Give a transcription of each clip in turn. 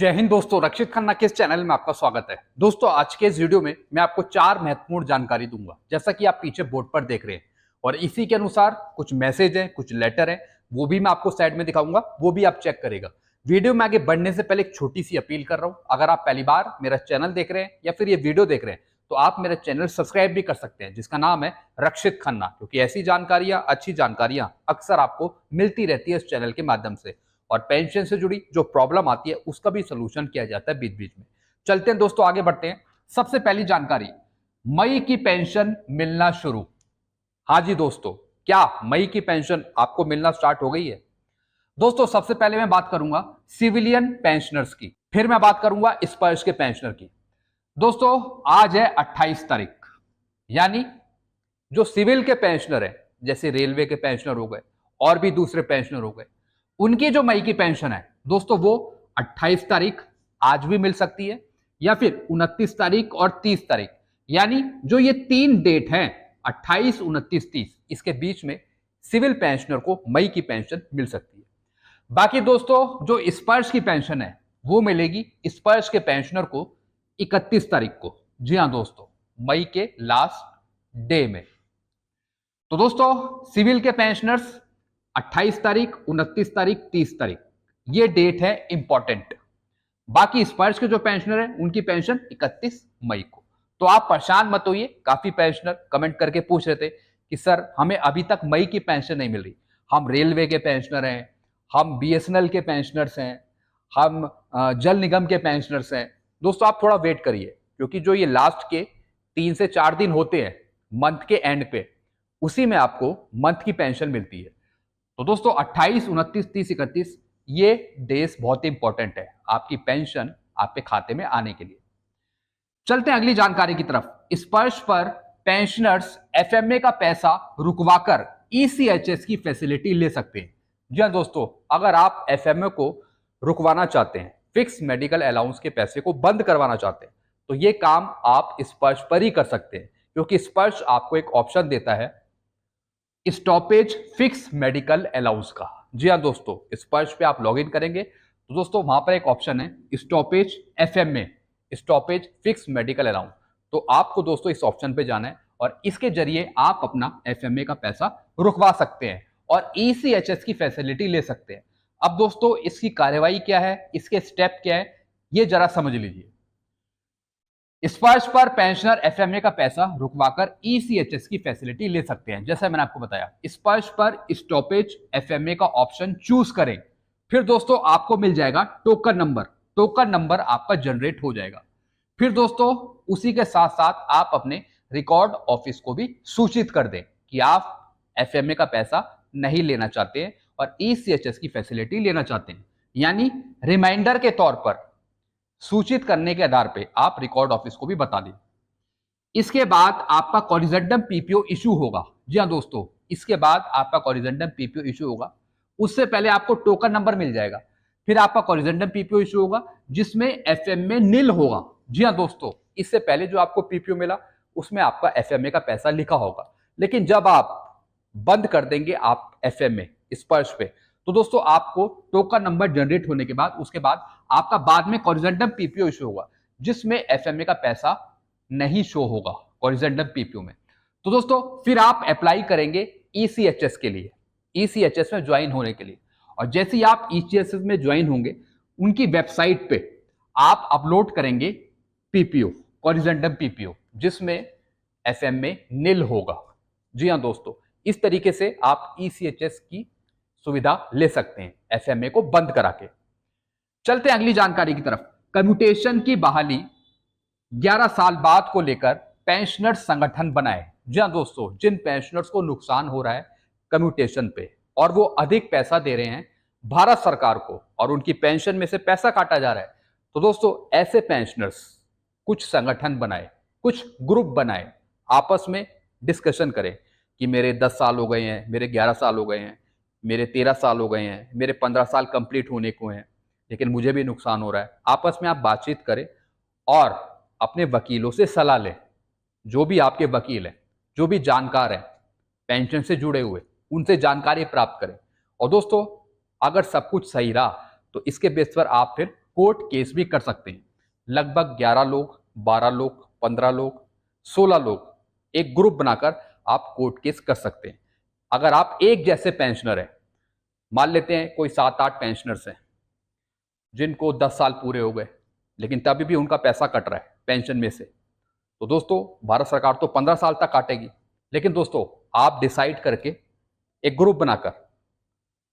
जय हिंद दोस्तों, रक्षित खन्ना के इस चैनल में आपका स्वागत है। दोस्तों, आज के इस वीडियो में मैं आपको 4 महत्वपूर्ण जानकारी दूंगा, जैसा कि आप पीछे बोर्ड पर देख रहे हैं। और इसी के अनुसार कुछ मैसेज है, कुछ लेटर है, वो भी मैं आपको साइड में दिखाऊंगा, वो भी आप चेक करेगा। वीडियो में आगे बढ़ने से पहले एक छोटी सी अपील कर रहा हूं, अगर आप पहली बार मेरा चैनल देख रहे हैं या फिर ये वीडियो देख रहे हैं तो आप मेरा चैनल सब्सक्राइब भी कर सकते हैं, जिसका नाम है रक्षित खन्ना, क्योंकि ऐसी जानकारियां, अच्छी जानकारियां अक्सर आपको मिलती रहती है इस चैनल के माध्यम से। और पेंशन से जुड़ी जो प्रॉब्लम आती है उसका भी सोल्यूशन किया जाता है बीच बीच में। चलते हैं दोस्तों, आगे बढ़ते हैं। सबसे पहली जानकारी, मई की पेंशन मिलना शुरू। हाँ जी दोस्तों, क्या मई की पेंशन आपको मिलना स्टार्ट हो गई है? दोस्तों, सबसे पहले मैं बात करूंगा सिविलियन पेंशनर्स की, फिर मैं बात करूंगा स्पर्श के पेंशनर की। दोस्तों, आज है 28 तारीख, यानी जो सिविल के पेंशनर है, जैसे रेलवे के पेंशनर हो गए और भी दूसरे पेंशनर हो गए, उनकी जो मई की पेंशन है दोस्तों, वो 28 तारीख आज भी मिल सकती है, या फिर 29 तारीख और 30 तारीख, यानी जो ये 3 डेट हैं 28, 29, 30, इसके बीच में सिविल पेंशनर को मई की पेंशन मिल सकती है। बाकी दोस्तों, जो स्पर्श की पेंशन है वो मिलेगी स्पर्श के पेंशनर को 31 तारीख को। जी हां दोस्तों, मई के लास्ट डे में। तो दोस्तों, सिविल के पेंशनर्स 28 तारीख, 29 तारीख, 30 तारीख, ये डेट है इंपॉर्टेंट। बाकी स्पर्श के जो पेंशनर हैं उनकी पेंशन 31 मई को। तो आप परेशान मत होइए। काफी पेंशनर कमेंट करके पूछ रहे थे कि सर हमें अभी तक मई की पेंशन नहीं मिल रही। हम रेलवे के पेंशनर हैं, हम बीएसएनएल के पेंशनर्स हैं, हम जल निगम के पेंशनर्स हैं। दोस्तों, आप थोड़ा वेट करिए, क्योंकि जो ये लास्ट के 3 से 4 दिन होते हैं मंथ के एंड पे, उसी में आपको मंथ की पेंशन मिलती है। तो दोस्तों, 28, 29, 30, 31 ये डेज बहुत इंपॉर्टेंट है आपकी पेंशन आपके खाते में आने के लिए। चलते हैं अगली जानकारी की तरफ। स्पर्श पर पेंशनर्स एफएमए का पैसा रुकवाकर ईसीएचएस की फैसिलिटी ले सकते हैं। जी हां दोस्तों, अगर आप एफएमए को रुकवाना चाहते हैं, फिक्स मेडिकल अलाउंस के पैसे को बंद करवाना चाहते हैं, तो ये काम आप स्पर्श पर ही कर सकते हैं, क्योंकि स्पर्श आपको एक ऑप्शन देता है स्टॉपेज फिक्स मेडिकल अलाउंस का। जी हाँ दोस्तों, स्पर्श पे आप लॉगिन करेंगे तो दोस्तों वहां पर एक ऑप्शन है stoppage FMA, stoppage fix medical allowance. तो आपको दोस्तों इस ऑप्शन पे जाना है और इसके जरिए आप अपना एफएमए का पैसा रुकवा सकते हैं और ईसीएचएस की फैसिलिटी ले सकते हैं। अब दोस्तों, इसकी कार्यवाही क्या है, इसके स्टेप क्या है, ये जरा समझ लीजिए। स्पर्श पर पेंशनर एफएमए का पैसा रुकवाकर ईसीएचएस की फैसिलिटी ले सकते हैं। जैसा मैंने आपको बताया, स्पर्श पर स्टॉपेज एफएमए का ऑप्शन चूज करें, फिर दोस्तों आपको मिल जाएगा टोकन नंबर। टोकन नंबर आपका जनरेट हो जाएगा। फिर दोस्तों, उसी के साथ साथ आप अपने रिकॉर्ड ऑफिस को भी सूचित कर दें कि आप एफएमए का पैसा नहीं लेना चाहते हैं और ईसीएचएस की फैसिलिटी लेना चाहते हैं। यानी रिमाइंडर के तौर पर सूचित करने के आधार पे आप रिकॉर्ड ऑफिस को भी बता दें। इसके बाद आपका कॉरिजेंडम पीपीओ इशू होगा। जी हाँ दोस्तों, इसके बाद आपका कॉरिजेंडम पीपीओ इशू होगा। उससे पहले आपको टोकन नंबर मिल जाएगा, फिर आपका कॉरिजेंडम पीपीओ इशू होगा जिसमें एफएमए निल होगा। जी हाँ दोस्तों, इससे पहले जो आपको पीपीओ मिला उसमें आपका एफएमए का पैसा लिखा होगा, लेकिन जब आप बंद कर देंगे आप एफएमए स्पर्श पे, तो दोस्तों आपको टोकन नंबर जनरेट होने के बाद उसके बाद आपका बाद में कॉरिजेंडम पीपीओ इशू होगा, जिसमें एफएमए का पैसा नहीं शो होगा कॉरिजेंडम पीपीओ में। तो दोस्तों फिर आप अप्लाई करेंगे ईसीएचएस के लिए, ईसीएचएस में ज्वाइन होने के लिए। और जैसे ही आप ईसीएचएस में ज्वाइन होंगे, उनकी वेबसाइट पे आप अपलोड करेंगे पीपीओ, कॉरिजेंडम पीपीओ, जिसमें एफएमए निल होगा। जी हाँ दोस्तों, इस तरीके से आप ईसीएचएस की सुविधा ले सकते हैं एफएमए को बंद करा के। चलते हैं अगली जानकारी की तरफ। कम्यूटेशन की बहाली 11 साल बाद को लेकर पेंशनर संगठन बनाए। जी हाँ दोस्तों, जिन पेंशनर्स को नुकसान हो रहा है कम्यूटेशन पे और वो अधिक पैसा दे रहे हैं भारत सरकार को और उनकी पेंशन में से पैसा काटा जा रहा है, तो दोस्तों ऐसे पेंशनर्स कुछ संगठन बनाए, कुछ ग्रुप बनाए, आपस में डिस्कशन करें कि मेरे 10 साल हो गए हैं, मेरे 11 साल हो गए हैं, मेरे 13 साल हो गए हैं, मेरे 15 साल कंप्लीट होने को हैं, लेकिन मुझे भी नुकसान हो रहा है। आपस में आप बातचीत करें और अपने वकीलों से सलाह लें। जो भी आपके वकील हैं, जो भी जानकार हैं पेंशन से जुड़े हुए, उनसे जानकारी प्राप्त करें। और दोस्तों, अगर सब कुछ सही रहा तो इसके बेस पर आप फिर कोर्ट केस भी कर सकते हैं। लगभग 11 लोग, 12 लोग, 15 लोग, 16 लोग एक ग्रुप बनाकर आप कोर्ट केस कर सकते हैं। अगर आप एक जैसे पेंशनर हैं, मान लेते हैं कोई 7-8 पेंशनर्स हैं जिनको 10 साल पूरे हो गए, लेकिन तभी भी उनका पैसा कट रहा है पेंशन में से, तो दोस्तों भारत सरकार तो 15 साल तक काटेगी। लेकिन दोस्तों आप डिसाइड करके एक ग्रुप बनाकर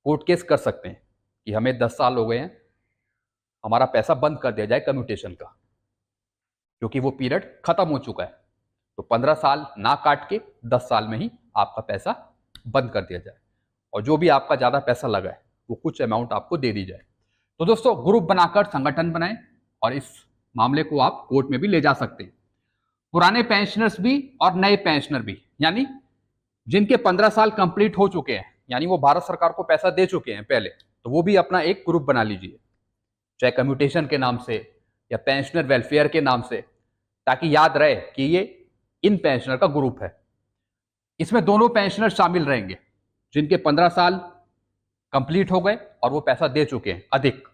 कोर्ट केस कर सकते हैं कि हमें 10 साल हो गए हैं, हमारा पैसा बंद कर दिया जाए कम्यूटेशन का, क्योंकि वो पीरियड खत्म हो चुका है। तो 15 साल ना काट के 10 साल में ही आपका पैसा बंद कर दिया जाए, और जो भी आपका ज़्यादा पैसा लगा है वो कुछ अमाउंट आपको दे दी जाए। तो दोस्तों ग्रुप बनाकर संगठन बनाएं और इस मामले को आप कोर्ट में भी ले जा सकते हैं। पुराने पेंशनर्स भी और नए पेंशनर भी, यानी जिनके 15 साल कंप्लीट हो चुके हैं, यानी वो भारत सरकार को पैसा दे चुके हैं पहले, तो वो भी अपना एक ग्रुप बना लीजिए, चाहे कम्यूटेशन के नाम से या पेंशनर वेलफेयर के नाम से, ताकि याद रहे कि ये इन पेंशनर का ग्रुप है। इसमें दोनों पेंशनर शामिल रहेंगे, जिनके 15 साल कंप्लीट हो गए और वो पैसा दे चुके हैं अधिक,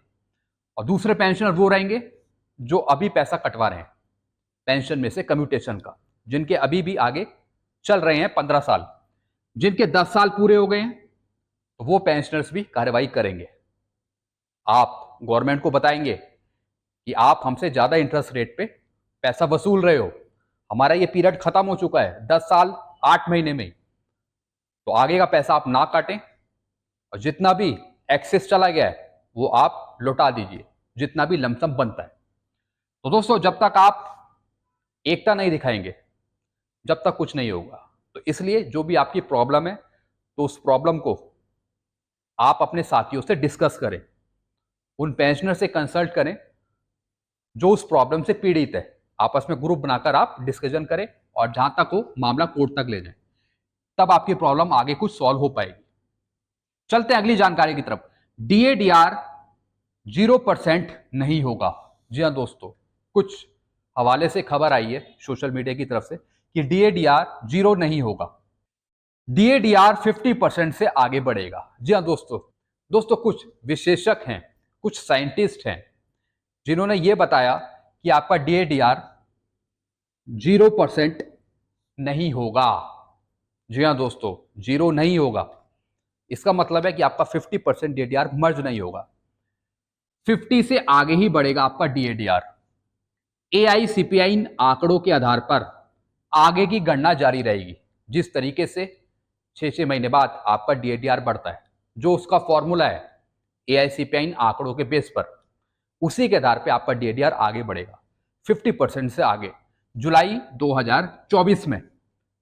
और दूसरे पेंशनर वो रहेंगे जो अभी पैसा कटवा रहे हैं पेंशन में से कम्यूटेशन का, जिनके अभी भी आगे चल रहे हैं 15 साल। जिनके 10 साल पूरे हो गए हैं तो वो पेंशनर्स भी कार्रवाई करेंगे। आप गवर्नमेंट को बताएंगे कि आप हमसे ज़्यादा इंटरेस्ट रेट पे पैसा वसूल रहे हो, हमारा ये पीरियड खत्म हो चुका है 10 साल 8 महीने में, तो आगे का पैसा आप ना काटें, और जितना भी एक्सेस चला गया है वो आप लौटा दीजिए, जितना भी लमसम बनता है। तो दोस्तों जब तक आप एकता नहीं दिखाएंगे, जब तक कुछ नहीं होगा। तो इसलिए जो भी आपकी प्रॉब्लम है, तो उस प्रॉब्लम को आप अपने साथियों से डिस्कस करें, उन पेंशनर से कंसल्ट करें जो उस प्रॉब्लम से पीड़ित है, आपस में ग्रुप बनाकर आप डिस्कशन करें, और जहां तक हो मामला कोर्ट तक ले जाएं, तब आपकी प्रॉब्लम आगे कुछ सॉल्व हो पाएगी। चलते हैं अगली जानकारी की तरफ। DADR 0% नहीं होगा। जी हाँ दोस्तों, कुछ हवाले से खबर आई है सोशल मीडिया की तरफ से कि DADR 0 नहीं होगा, DADR 50% से आगे बढ़ेगा। जी हाँ दोस्तों कुछ विशेषज्ञ हैं, कुछ साइंटिस्ट हैं जिन्होंने ये बताया कि आपका DADR 0% नहीं होगा। जी हाँ दोस्तों, 0 नहीं होगा। इसका मतलब है कि आपका 50% DADR मर्ज नहीं होगा, 50 से आगे ही बढ़ेगा आपका DADR। AICPI आंकड़ों के आधार पर आगे की गणना जारी रहेगी। जिस तरीके से 6-6 महीने बाद आपका DADR बढ़ता है, जो उसका फॉर्मूला है AICPI आंकड़ों के बेस पर, उसी के आधार पे आपका DADR आगे बढ़ेगा 50% से आगे जुलाई 2024 में।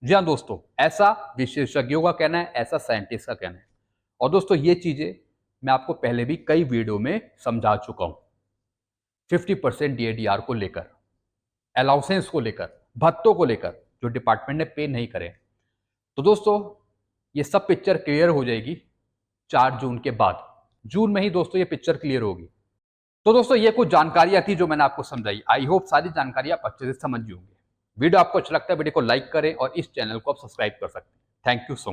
जी हाँ दोस्तों, ऐसा विशेषज्ञों का कहना है, ऐसा साइंटिस्ट का कहना है। और दोस्तों ये चीजें मैं आपको पहले भी कई वीडियो में समझा चुका हूं, 50% DADR को लेकर, अलाउंसेंस को लेकर, भत्तों को लेकर जो डिपार्टमेंट ने पे नहीं करे। तो दोस्तों ये सब पिक्चर क्लियर हो जाएगी 4 जून के बाद, जून में ही दोस्तों ये पिक्चर क्लियर होगी। तो दोस्तों ये कुछ जानकारियां थी जो मैंने आपको समझाई। आई होप सारी जानकारी आप अच्छे से समझ गए होंगे। वीडियो आपको अच्छा लगता है वीडियो को लाइक करें और इस चैनल को आप सब्सक्राइब कर सकते हैं। Thank you so much.